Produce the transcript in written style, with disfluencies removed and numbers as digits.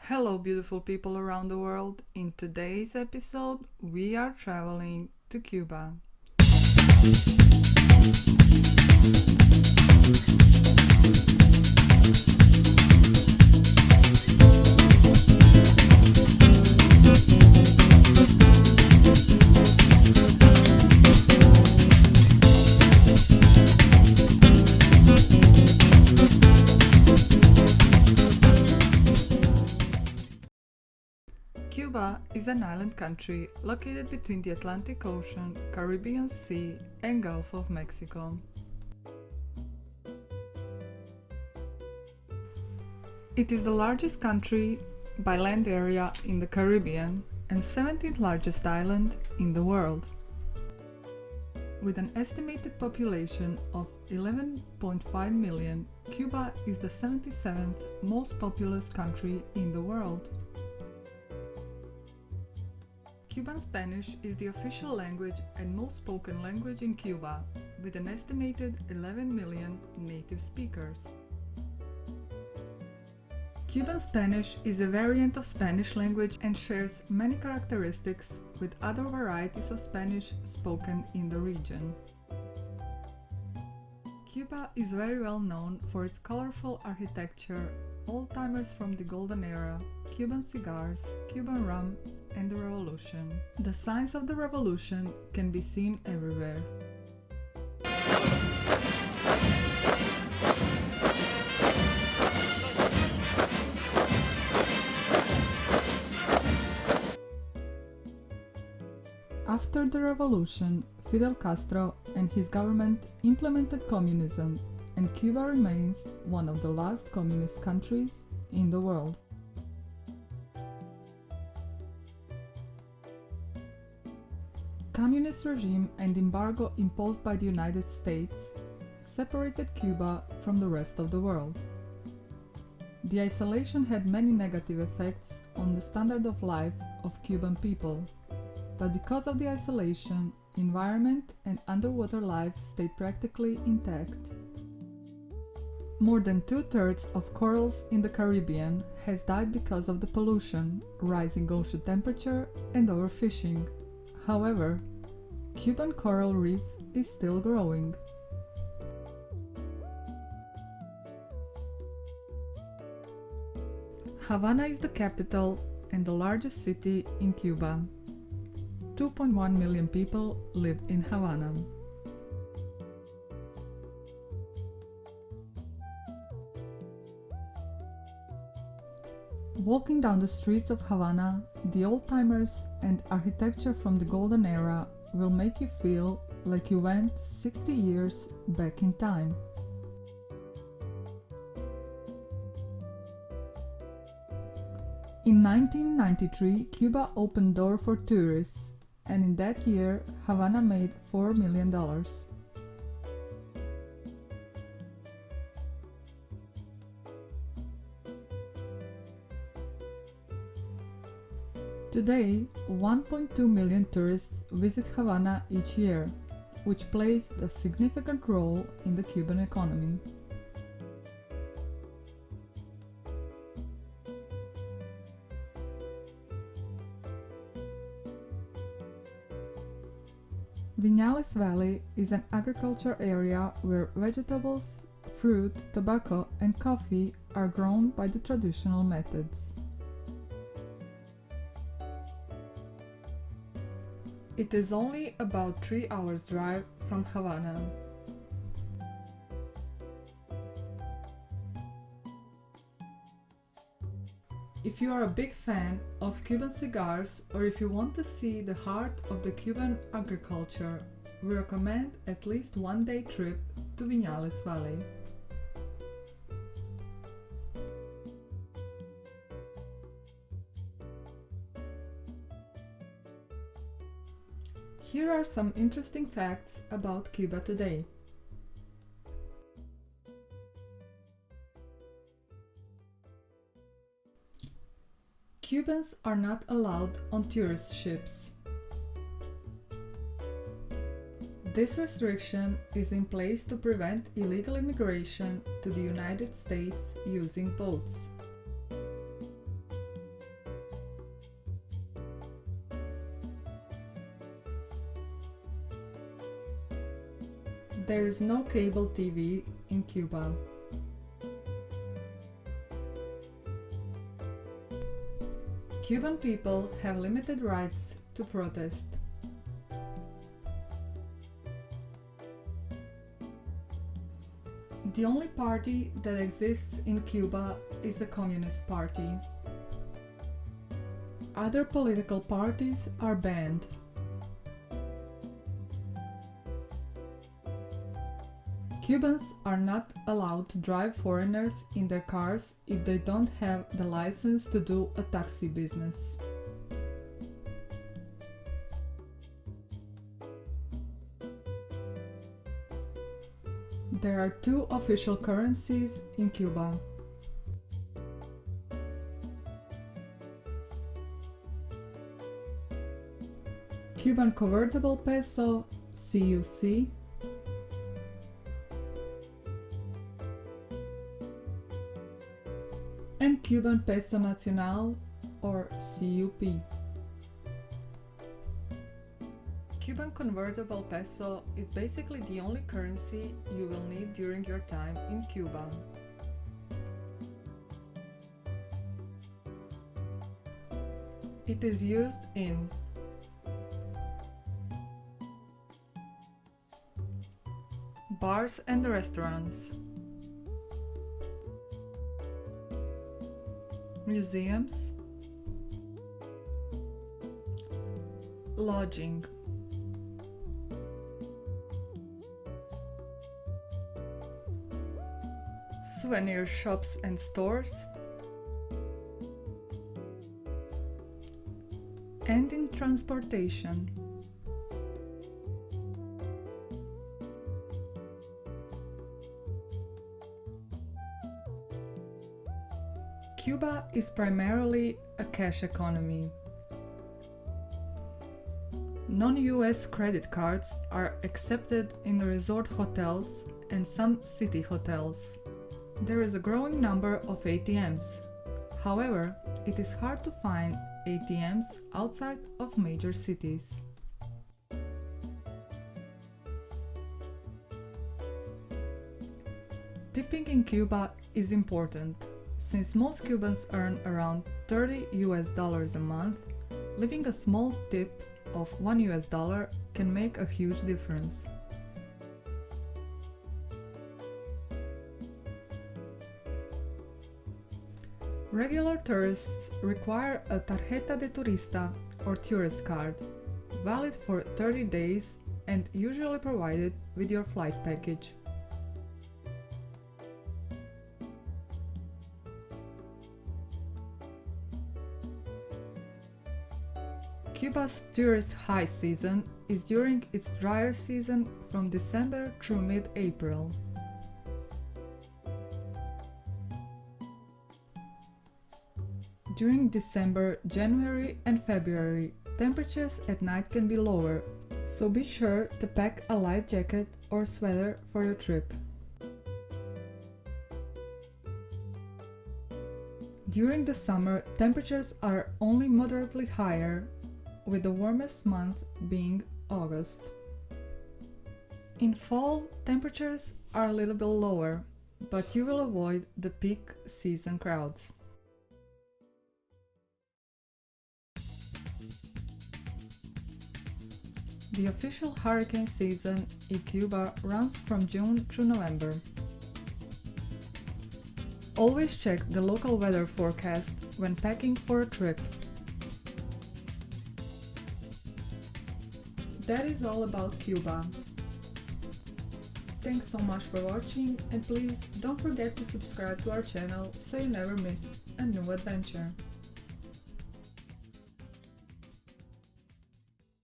Hello, beautiful people around the world. In today's episode, we are traveling to Cuba. Cuba is an island country located between the Atlantic Ocean, Caribbean Sea, and Gulf of Mexico. It is the largest country by land area in the Caribbean and 17th largest island in the world. With an estimated population of 11.5 million, Cuba is the 77th most populous country in the world. Cuban Spanish is the official language and most spoken language in Cuba, with an estimated 11 million native speakers. Cuban Spanish is a variant of Spanish language and shares many characteristics with other varieties of Spanish spoken in the region. Cuba is very well known for its colorful architecture, old-timers from the Golden Era, Cuban cigars, Cuban rum, and the Revolution. The signs of the Revolution can be seen everywhere. After the revolution, Fidel Castro and his government implemented communism, and Cuba remains one of the last communist countries in the world. Communist regime and embargo imposed by the United States separated Cuba from the rest of the world. The isolation had many negative effects on the standard of life of Cuban people, but because of the isolation, environment and underwater life stayed practically intact. More than 2/3 of corals in the Caribbean has died because of the pollution, rising ocean temperature and overfishing. However, Cuban coral reef is still growing. Havana is the capital and the largest city in Cuba. 2.1 million people live in Havana. Walking down the streets of Havana, the old-timers and architecture from the Golden Era will make you feel like you went 60 years back in time. In 1993, Cuba opened doors for tourists, and in that year, Havana made $4 million. Today, 1.2 million tourists visit Havana each year, which plays a significant role in the Cuban economy. Viñales Valley is an agriculture area where vegetables, fruit, tobacco, and coffee are grown by the traditional methods. It is only about 3 hours drive from Havana. If you are a big fan of Cuban cigars or if you want to see the heart of the Cuban agriculture, we recommend at least one-day trip to Viñales Valley. Here are some interesting facts about Cuba today. Cubans are not allowed on tourist ships. This restriction is in place to prevent illegal immigration to the United States using boats. There is no cable TV in Cuba. Cuban people have limited rights to protest. The only party that exists in Cuba is the Communist Party. Other political parties are banned. Cubans are not allowed to drive foreigners in their cars if they don't have the license to do a taxi business. There are two official currencies in Cuba. Cuban convertible peso, CUC, and Cuban peso nacional, or CUP. Cuban convertible peso is basically the only currency you will need during your time in Cuba. It is used in bars and restaurants, museums, lodging, souvenir shops and stores, and in transportation. Cuba is primarily a cash economy. Non-US credit cards are accepted in resort hotels and some city hotels. There is a growing number of ATMs. However, it is hard to find ATMs outside of major cities. Tipping in Cuba is important. Since most Cubans earn around $30 a month, leaving a small tip of $1 can make a huge difference. Regular tourists require a tarjeta de turista or tourist card, valid for 30 days and usually provided with your flight package. Cuba's tourist high season is during its drier season from December through mid-April. During December, January and February, temperatures at night can be lower, so be sure to pack a light jacket or sweater for your trip. During the summer, temperatures are only moderately higher, with the warmest month being August. In fall, temperatures are a little bit lower, but you will avoid the peak season crowds. The official hurricane season in Cuba runs from June through November. Always check the local weather forecast when packing for a trip. That is all about Cuba. Thanks so much for watching, and please don't forget to subscribe to our channel so you never miss a new adventure.